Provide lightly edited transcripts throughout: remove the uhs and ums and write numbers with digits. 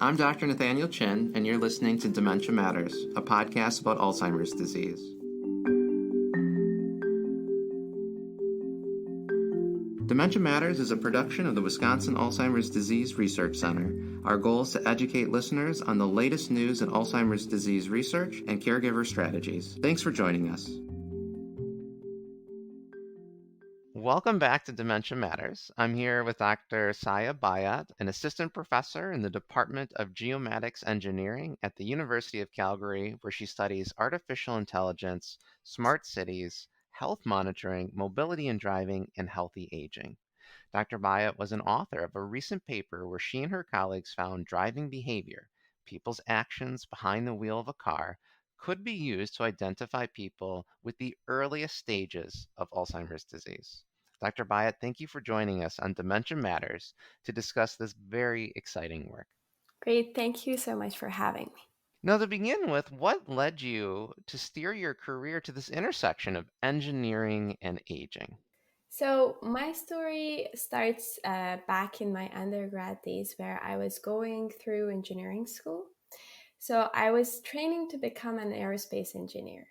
I'm Dr. Nathaniel Chin, and you're listening to Dementia Matters, a podcast about Alzheimer's disease. Dementia Matters is a production of the Wisconsin Alzheimer's Disease Research Center. Our goal is to educate listeners on the latest news in Alzheimer's disease research and caregiver strategies. Thanks for joining us. Welcome back to Dementia Matters. I'm here with Dr. Sayeh Bayat, an assistant professor in the Department of Geomatics Engineering at the University of Calgary, where she studies artificial intelligence, smart cities, health monitoring, mobility and driving, and healthy aging. Dr. Bayat was an author of a recent paper where she and her colleagues found driving behavior, people's actions behind the wheel of a car, could be used to identify people with the earliest stages of Alzheimer's disease. Dr. Bayat, thank you for joining us on Dementia Matters to discuss this very exciting work. Great. Thank you so much for having me. Now, to begin with, what led you to steer your career to this intersection of engineering and aging? So, my story starts back in my undergrad days where I was going through engineering school. So, I was training to become an aerospace engineer.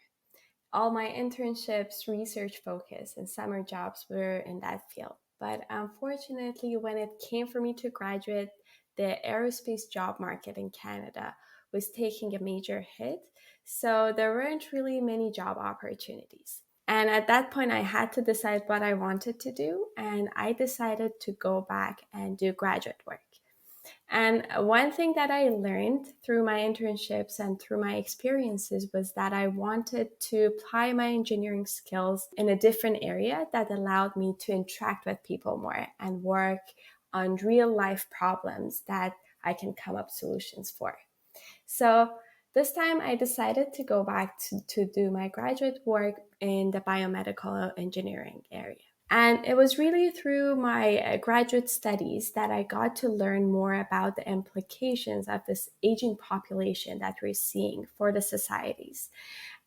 All my internships, research focus, and summer jobs were in that field. But unfortunately, when it came for me to graduate, the aerospace job market in Canada was taking a major hit. So there weren't really many job opportunities. And at that point, I had to decide what I wanted to do. And I decided to go back and do graduate work. And one thing that I learned through my internships and through my experiences was that I wanted to apply my engineering skills in a different area that allowed me to interact with people more and work on real life problems that I can come up solutions for. So this time I decided to go back to do my graduate work in the biomedical engineering area. And it was really through my graduate studies that I got to learn more about the implications of this aging population that we're seeing for the societies.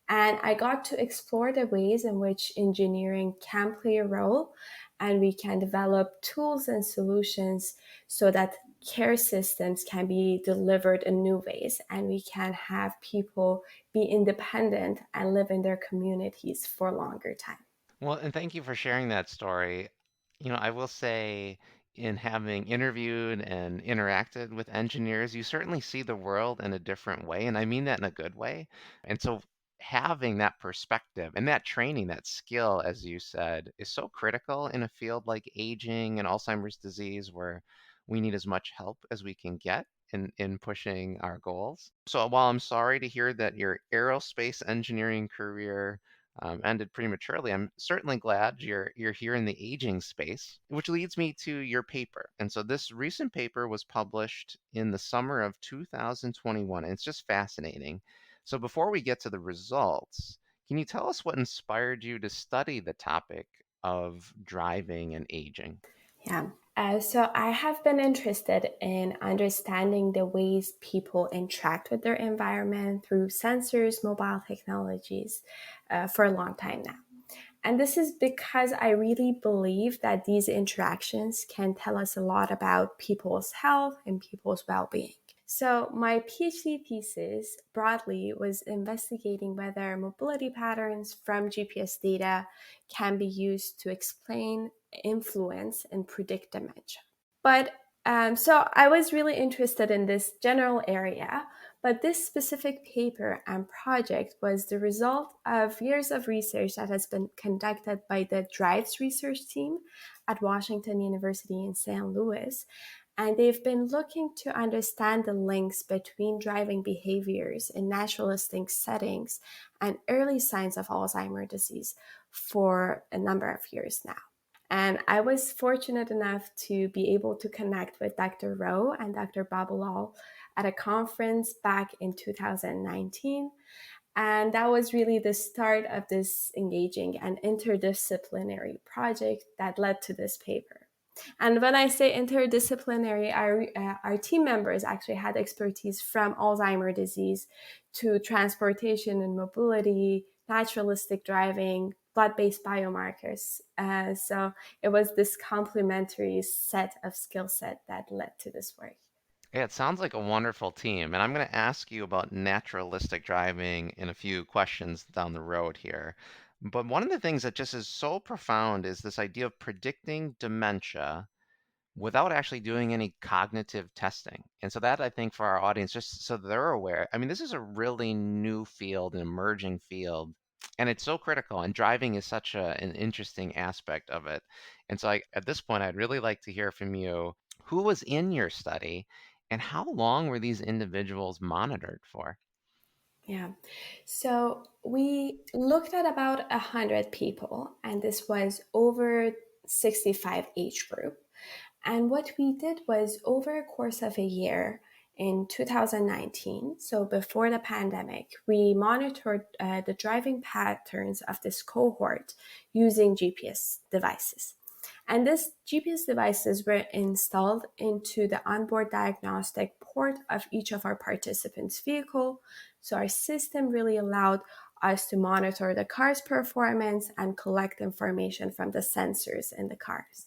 And I got to explore the ways in which engineering can play a role, and we can develop tools and solutions so that care systems can be delivered in new ways, and we can have people be independent and live in their communities for a longer time. Well, and thank you for sharing that story. I will say, in having interviewed and interacted with engineers, you certainly see the world in a different way. And I mean that in a good way. And so having that perspective and that training, that skill, as you said, is so critical in a field like aging and Alzheimer's disease, where we need as much help as we can get in pushing our goals. So while I'm sorry to hear that your aerospace engineering career ended prematurely, I'm certainly glad you're here in the aging space, which leads me to your paper. And so this recent paper was published in the summer of 2021, and it's just fascinating. So before we get to the results, can you tell us what inspired you to study the topic of driving and aging? Yeah. So I have been interested in understanding the ways people interact with their environment through sensors, mobile technologies for a long time now. And this is because I really believe that these interactions can tell us a lot about people's health and people's well being. So, my PhD thesis broadly was investigating whether mobility patterns from GPS data can be used to explain, influence, and predict dementia. But so I was really interested in this general area, but this specific paper and project was the result of years of research that has been conducted by the DRIVES research team at Washington University in St. Louis. And they've been looking to understand the links between driving behaviors in naturalistic settings and early signs of Alzheimer's disease for a number of years now. And I was fortunate enough to be able to connect with Dr. Rowe and Dr. Babalal at a conference back in 2019. And that was really the start of this engaging and interdisciplinary project that led to this paper. And when I say interdisciplinary, our team members actually had expertise from Alzheimer's disease to transportation and mobility, naturalistic driving, blood-based biomarkers. So it was this complementary set of skill set that led to this work. Yeah, it sounds like a wonderful team. And I'm going to ask you about naturalistic driving in a few questions down the road here. But one of the things that just is so profound is this idea of predicting dementia without actually doing any cognitive testing. And so that I think for our audience, just so they're aware, I mean, this is a really new field, an emerging field, and it's so critical. And driving is such an interesting aspect of it. And so at this point, I'd really like to hear from you who was in your study and how long were these individuals monitored for? Yeah. So we looked at about 100 people, and this was over 65 age group. And what we did was over a course of a year in 2019, so before the pandemic, we monitored the driving patterns of this cohort using GPS devices. And these GPS devices were installed into the onboard diagnostic port of each of our participants' vehicle. So our system really allowed us to monitor the car's performance and collect information from the sensors in the cars.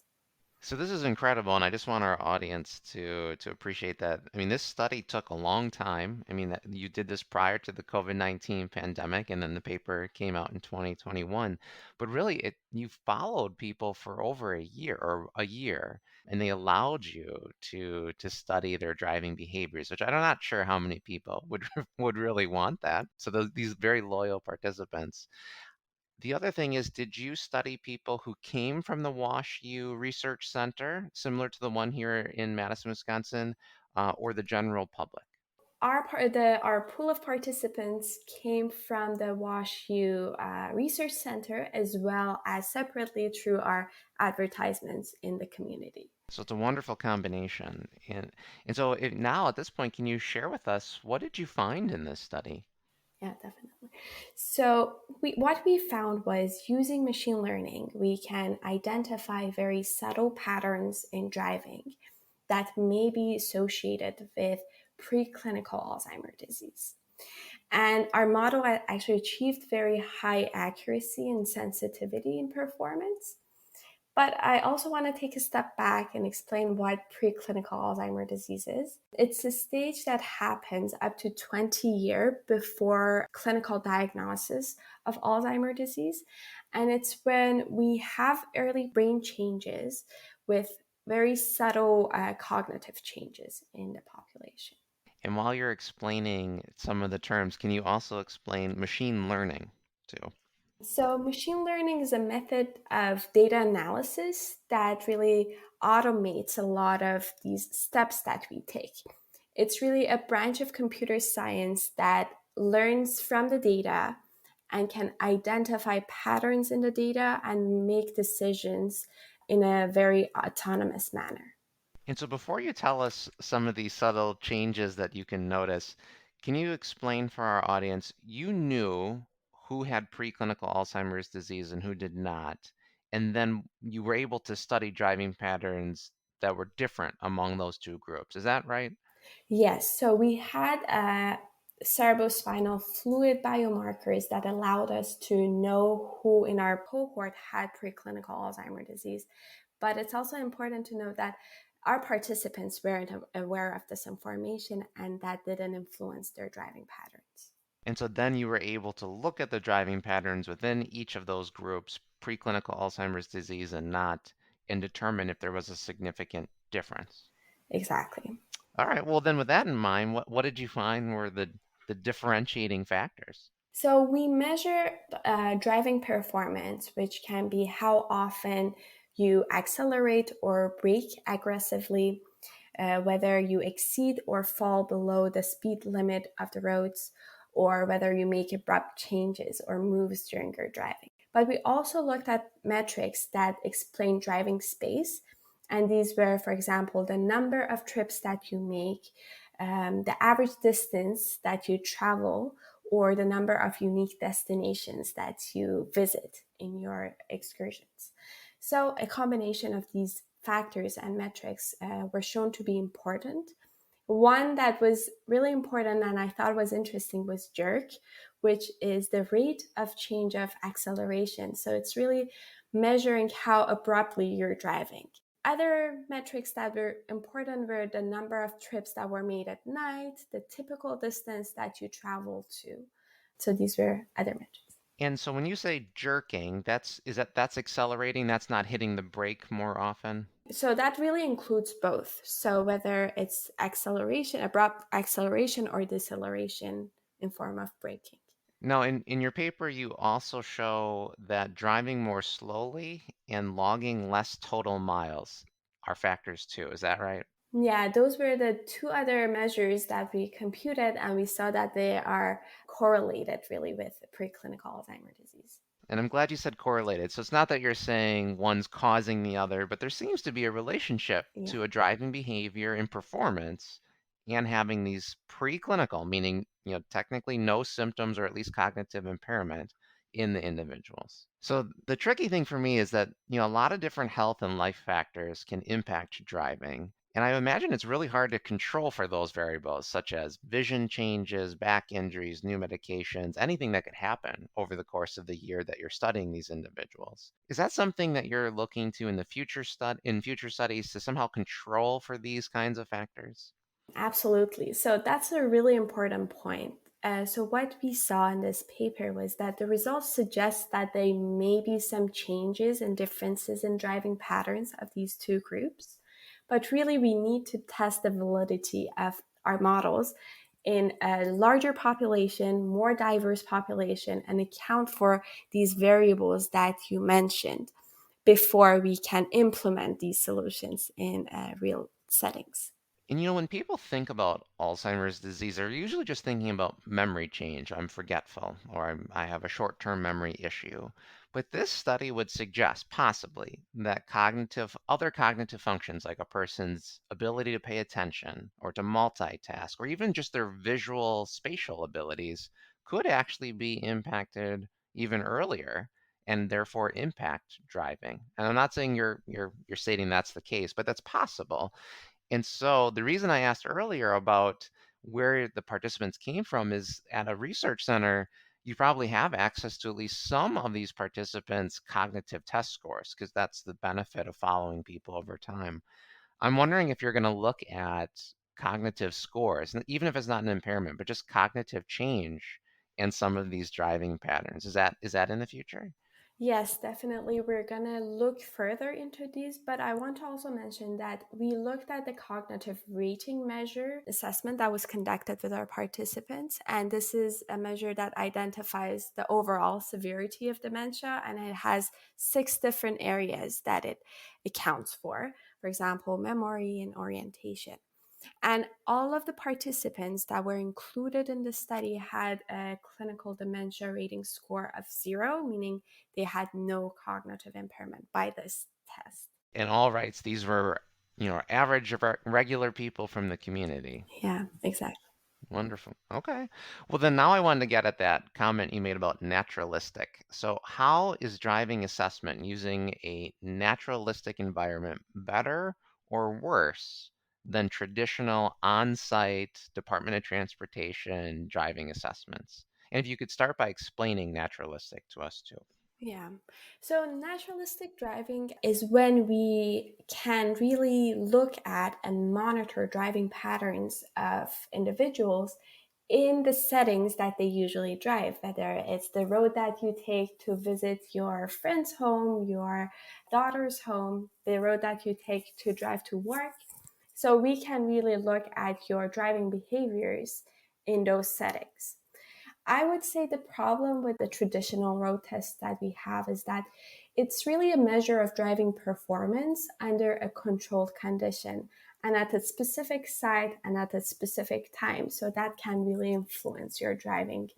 So this is incredible, and I just want our audience to appreciate that. I mean, this study took a long time. I mean, that you did this prior to the COVID-19 pandemic, and then the paper came out in 2021. But really, you followed people for over a year, and they allowed you to study their driving behaviors, which I'm not sure how many people would would really want that. So these very loyal participants. The other thing is, did you study people who came from the Wash U Research Center, similar to the one here in Madison, Wisconsin, or the general public? Our pool of participants came from the WashU Research Center as well as separately through our advertisements in the community. So it's a wonderful combination. And so now at this point, can you share with us what did you find in this study? Yeah, definitely. So what we found was using machine learning, we can identify very subtle patterns in driving that may be associated with preclinical Alzheimer's disease. And our model actually achieved very high accuracy and sensitivity in performance. But I also want to take a step back and explain what preclinical Alzheimer's disease is. It's a stage that happens up to 20 years before clinical diagnosis of Alzheimer's disease. And it's when we have early brain changes with very subtle cognitive changes in the population. And while you're explaining some of the terms, can you also explain machine learning too? So, machine learning is a method of data analysis that really automates a lot of these steps that we take. It's really a branch of computer science that learns from the data and can identify patterns in the data and make decisions in a very autonomous manner. And so before you tell us some of these subtle changes that you can notice, can you explain for our audience, you knew who had preclinical Alzheimer's disease and who did not, and then you were able to study driving patterns that were different among those two groups. Is that right? Yes, so we had cerebrospinal fluid biomarkers that allowed us to know who in our cohort had preclinical Alzheimer's disease. But it's also important to note that our participants weren't aware of this information and that didn't influence their driving patterns. And so then you were able to look at the driving patterns within each of those groups, preclinical Alzheimer's disease and not, and determine if there was a significant difference. Exactly. All right. Well, then with that in mind, what did you find were the differentiating factors? So we measure driving performance, which can be how often you accelerate or brake aggressively, whether you exceed or fall below the speed limit of the roads, or whether you make abrupt changes or moves during your driving. But we also looked at metrics that explain driving space. And these were, for example, the number of trips that you make, the average distance that you travel, or the number of unique destinations that you visit in your excursions. So, a combination of these factors and metrics were shown to be important. One that was really important and I thought was interesting was jerk, which is the rate of change of acceleration. So, it's really measuring how abruptly you're driving. Other metrics that were important were the number of trips that were made at night, the typical distance that you travel to. So these were other metrics. And so when you say jerking, that's accelerating, that's not hitting the brake more often? So that really includes both. So whether it's acceleration, abrupt acceleration, or deceleration in form of braking. Now, in your paper, you also show that driving more slowly and logging less total miles are factors too. Is that right? Yeah, those were the two other measures that we computed, and we saw that they are correlated really with preclinical Alzheimer's disease. And I'm glad you said correlated. So it's not that you're saying one's causing the other, but there seems to be a relationship Yeah. to a driving behavior and performance and having these preclinical, meaning, technically no symptoms or at least cognitive impairment in the individuals. So the tricky thing for me is that, a lot of different health and life factors can impact driving. And I imagine it's really hard to control for those variables, such as vision changes, back injuries, new medications, anything that could happen over the course of the year that you're studying these individuals. Is that something that you're looking to in the in future studies to somehow control for these kinds of factors? Absolutely. So that's a really important point. So what we saw in this paper was that the results suggest that there may be some changes and differences in driving patterns of these two groups, but really we need to test the validity of our models in a larger population, more diverse population, and account for these variables that you mentioned before we can implement these solutions in real settings. And when people think about Alzheimer's disease, they're usually just thinking about memory change. I'm forgetful, or I have a short-term memory issue. But this study would suggest possibly that other cognitive functions, like a person's ability to pay attention or to multitask, or even just their visual spatial abilities, could actually be impacted even earlier and therefore impact driving. And I'm not saying you're stating that's the case, but that's possible. And so the reason I asked earlier about where the participants came from is at a research center, you probably have access to at least some of these participants' cognitive test scores, because that's the benefit of following people over time. I'm wondering if you're going to look at cognitive scores, even if it's not an impairment, but just cognitive change in some of these driving patterns. Is that in the future? Yes, definitely. We're going to look further into these, but I want to also mention that we looked at the cognitive rating measure assessment that was conducted with our participants. And this is a measure that identifies the overall severity of dementia, and it has 6 different areas that it accounts for. For example, memory and orientation. And all of the participants that were included in the study had a clinical dementia rating score of 0, meaning they had no cognitive impairment by this test. And all rights, these were, average regular people from the community. Yeah, exactly. Wonderful. Okay. Well, then now I wanted to get at that comment you made about naturalistic. So, how is driving assessment using a naturalistic environment better or worse than traditional on-site Department of Transportation driving assessments? And if you could start by explaining naturalistic to us too. Yeah. So naturalistic driving is when we can really look at and monitor driving patterns of individuals in the settings that they usually drive, whether it's the road that you take to visit your friend's home, your daughter's home, the road that you take to drive to work. So we can really look at your driving behaviors in those settings. I would say the problem with the traditional road test that we have is that it's really a measure of driving performance under a controlled condition and at a specific site and at a specific time. So that can really influence your driving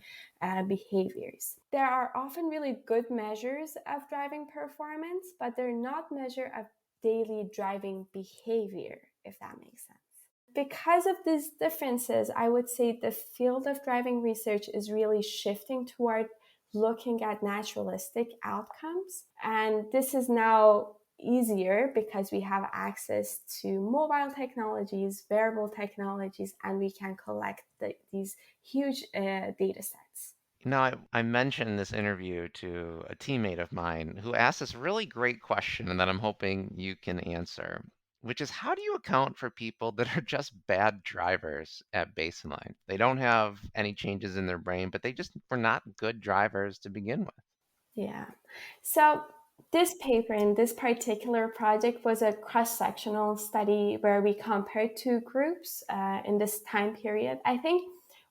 behaviors. There are often really good measures of driving performance, but they're not measure of daily driving behavior, if that makes sense. Because of these differences, I would say the field of driving research is really shifting toward looking at naturalistic outcomes. And this is now easier because we have access to mobile technologies, wearable technologies, and we can collect these huge data sets. I mentioned this interview to a teammate of mine who asked this really great question and that I'm hoping you can answer, which is how do you account for people that are just bad drivers at baseline? They don't have any changes in their brain, but they just were not good drivers to begin with. Yeah. So this paper in this particular project was a cross-sectional study where we compared two groups in this time period. I think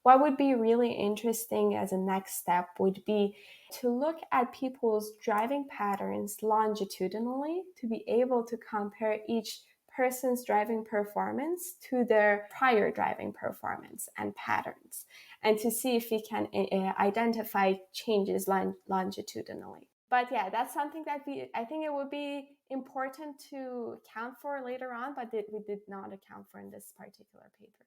what would be really interesting as a next step would be to look at people's driving patterns longitudinally to be able to compare each person's driving performance to their prior driving performance and patterns, and to see if we can identify changes longitudinally. But yeah, that's something that I think it would be important to account for later on, but we did not account for in this particular paper.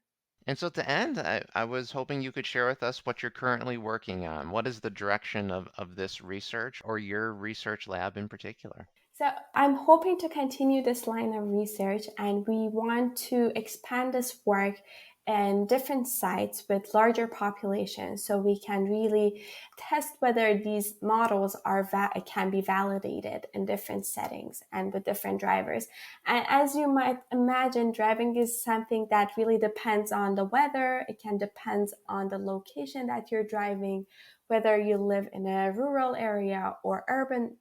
And so to end, I was hoping you could share with us what you're currently working on. What is the direction of this research or your research lab in particular? So I'm hoping to continue this line of research, and we want to expand this work in different sites with larger populations so we can really test whether these models can be validated in different settings and with different drivers. And as you might imagine, driving is something that really depends on the weather. It can depend on the location that you're driving, whether you live in a rural area or urban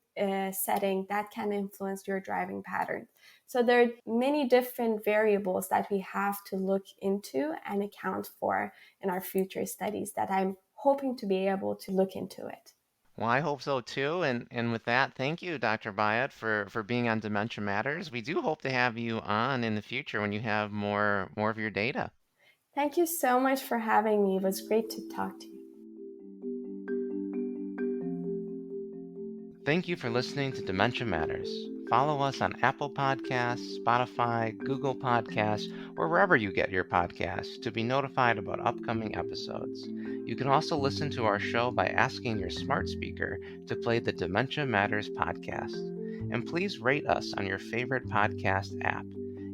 setting that can influence your driving pattern. So there are many different variables that we have to look into and account for in our future studies that I'm hoping to be able to look into it. Well, I hope so too. And with that, thank you, Dr. Bayat, for being on Dementia Matters. We do hope to have you on in the future when you have more of your data. Thank you so much for having me. It was great to talk to you. Thank you for listening to Dementia Matters. Follow us on Apple Podcasts, Spotify, Google Podcasts, or wherever you get your podcasts to be notified about upcoming episodes. You can also listen to our show by asking your smart speaker to play the Dementia Matters podcast. And please rate us on your favorite podcast app.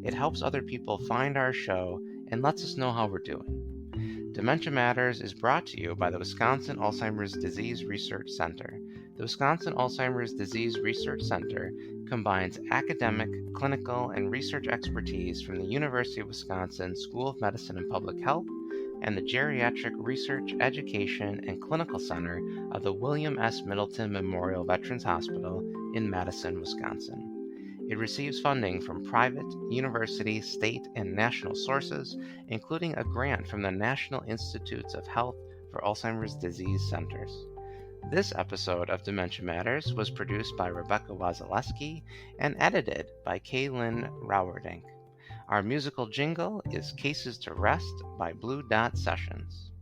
It helps other people find our show and lets us know how we're doing. Dementia Matters is brought to you by the Wisconsin Alzheimer's Disease Research Center. The Wisconsin Alzheimer's Disease Research Center combines academic, clinical, and research expertise from the University of Wisconsin School of Medicine and Public Health and the Geriatric Research, Education, and Clinical Center of the William S. Middleton Memorial Veterans Hospital in Madison, Wisconsin. It receives funding from private, university, state, and national sources, including a grant from the National Institutes of Health for Alzheimer's Disease Centers. This episode of Dementia Matters was produced by Rebecca Wazaleski and edited by Kaylin Rauerdink. Our musical jingle is Cases to Rest by Blue Dot Sessions.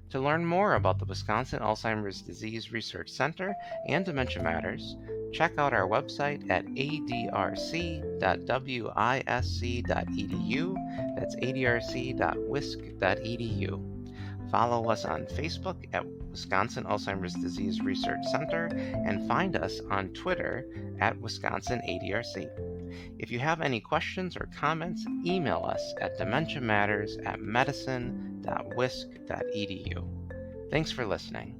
To learn more about the Wisconsin Alzheimer's Disease Research Center and Dementia Matters, check out our website at adrc.wisc.edu. That's adrc.wisc.edu. Follow us on Facebook at Wisconsin Alzheimer's Disease Research Center and find us on Twitter at Wisconsin ADRC. If you have any questions or comments, email us at dementiamatters@medicine.wisc.edu. Thanks for listening.